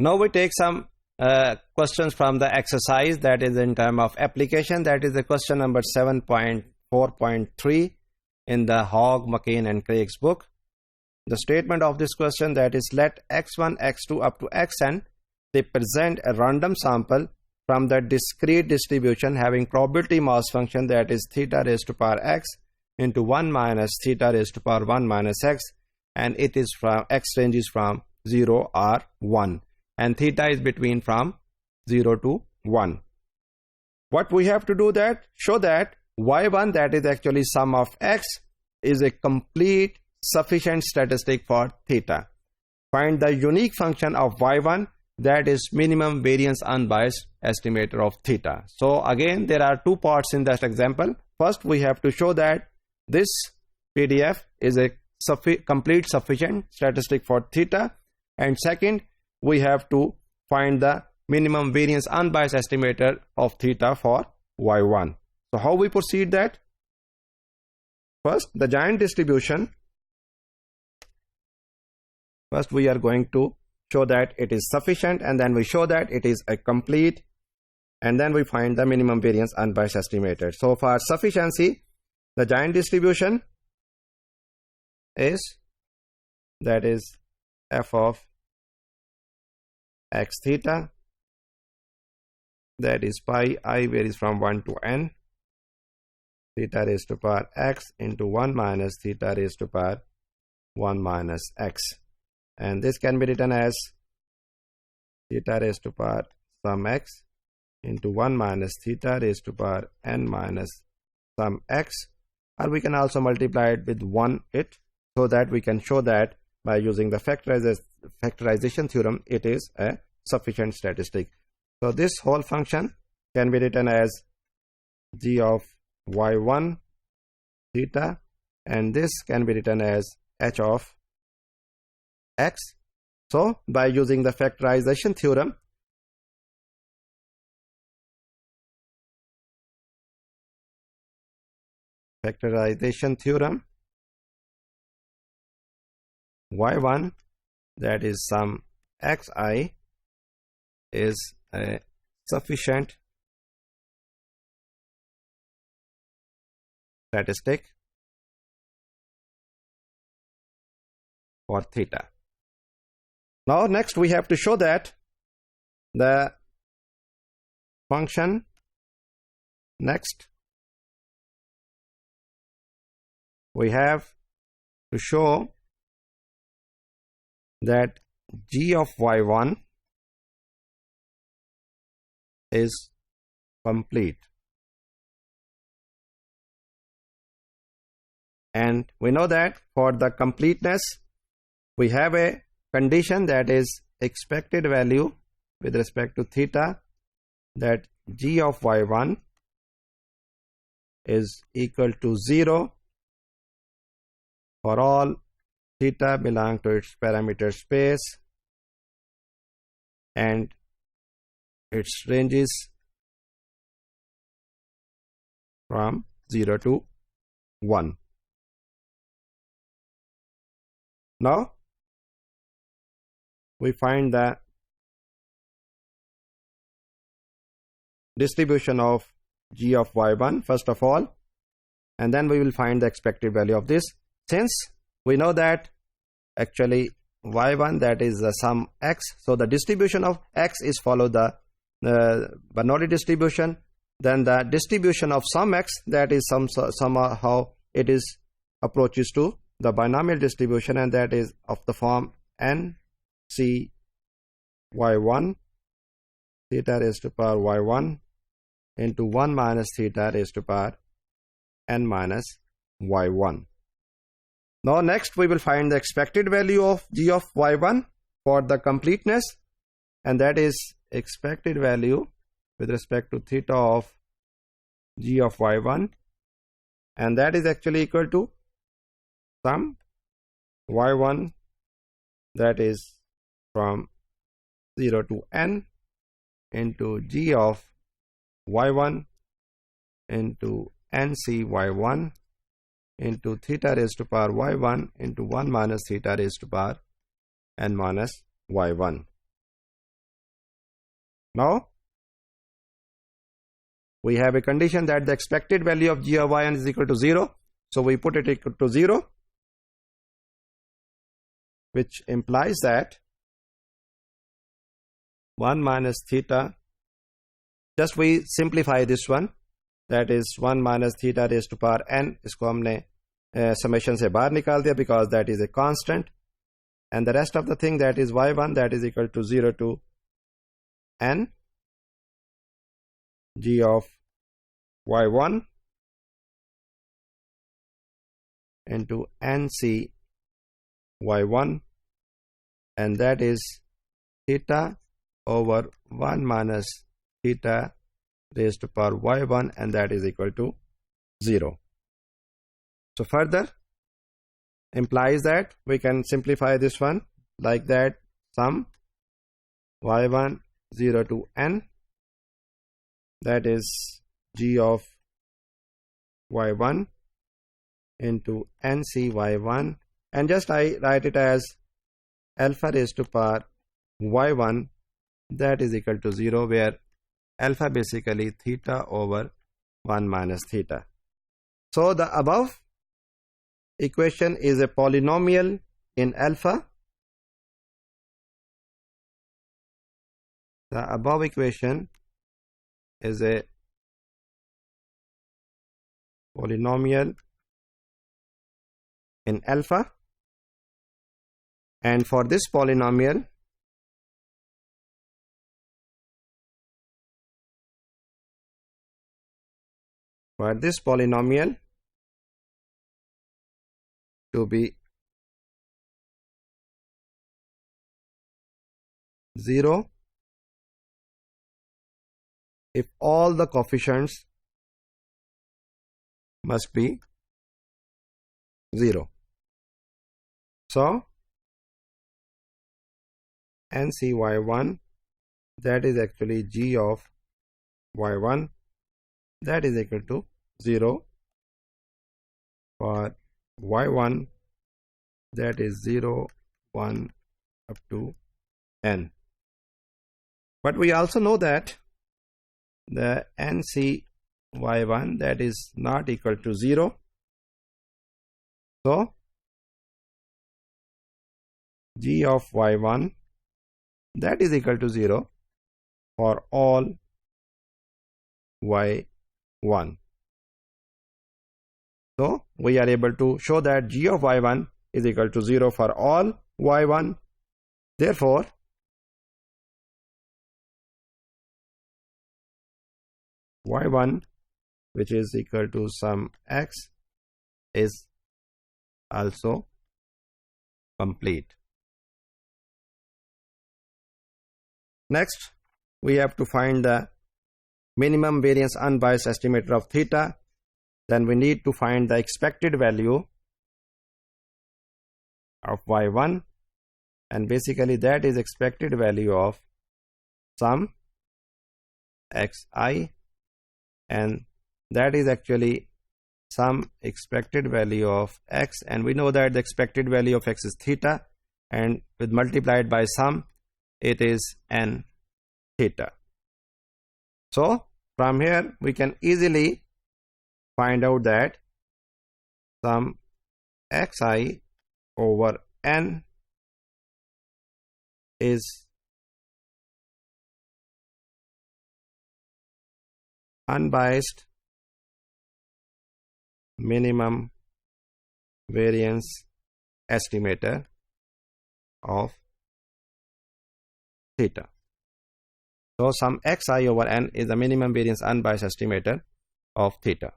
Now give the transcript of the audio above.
Now we take some questions from the exercise that is in terms of application. That is the question number 7.4.3 in the Hogg, McCain and Craig's book. The statement of this question, that is, let x1, x2 up to xn, they present a random sample from the discrete distribution having probability mass function, that is theta raised to power x into 1 minus theta raised to power 1 minus x, and it is from x ranges from 0 or 1 and theta is between from 0 to 1. What we have to do, that show that y1, that is actually sum of x, is a complete sufficient statistic for theta. Find the unique function of y1, that is minimum variance unbiased estimator of theta. So again, there are two parts in that example. First, we have to show that this PDF is a complete sufficient statistic for theta, and second, we have to find the minimum variance unbiased estimator of theta for y1. So how we proceed that? First, the giant distribution. First, we are going to show that it is sufficient, and then we show that it is a complete, and then we find the minimum variance unbiased estimator. So for sufficiency, the giant distribution is, that is f of x theta, that is pi I varies from 1 to n, theta raised to power x into 1 minus theta raised to power 1 minus x, and this can be written as theta raised to power sum x into 1 minus theta raised to power n minus sum x, or we can also multiply it with 1 so that we can show that by using the factorization theorem it is a sufficient statistic. So this whole function can be written as g of y1 theta, and this can be written as h of x. So by using the factorization theorem, y1, that is sum xi, is a sufficient statistic for theta. Now next we have to show that the function, next we have to show that g of y1 is complete, and we know that for the completeness we have a condition, that is expected value with respect to theta, that g of y1 is equal to 0 for all theta belong to its parameter space and its ranges from 0 to 1. Now we find the distribution of g of y1 first of all, and then we will find the expected value of this. Since we know that actually y1, that is the sum x, so the distribution of x is follow the Bernoulli distribution, then the distribution of sum x, that is somehow it is approaches to the binomial distribution, and that is of the form n c y1 theta raised to power y1 into 1 minus theta raised to power n minus y1. Now next we will find the expected value of g of y1 for the completeness, and that is expected value with respect to theta of g of y1, and that is actually equal to sum y1, that is from 0 to n, into g of y1 into nc y1 into theta raised to power y1 into 1 minus theta raised to power n minus y1. Now we have a condition that the expected value of g of yn is equal to 0. So we put it equal to 0, which implies that 1 minus theta, just we simplify this one, that is 1 minus theta raised to power n. इसको हमने summation से बाहर निकाल दिया because that is a constant, and the rest of the thing, that is y1, that is equal to 0 to n g of y1 into nc y1, and that is theta over 1 minus theta raised to power y1, and that is equal to 0. So further implies that we can simplify this one like that, sum y1 0 to n, that is g of y1 into nc y1, and just I write it as alpha raised to power y1, that is equal to 0, where alpha basically theta over 1 minus theta. So the above equation is a polynomial in alpha. The above equation is a polynomial in alpha, and for this polynomial to be 0 if all the coefficients must be 0. So ncy1, that is actually g of y1, that is equal to 0 for y1, that is 0, 1 up to n. But we also know that the ncy1, that is not equal to 0. So g of y1, that is equal to 0 for all y1. So we are able to show that g of y1 is equal to 0 for all y1. Therefore y1, which is equal to sum x, is also complete. Next, we have to find the minimum variance unbiased estimator of theta. Then we need to find the expected value of y1, and basically that is expected value of sum xi, and that is actually sum expected value of x, and we know that the expected value of x is theta, and with multiplied by sum it is n theta. So from here we can easily find out that sum xi over n is unbiased minimum variance estimator of theta. So sum xi over n is the minimum variance unbiased estimator of theta.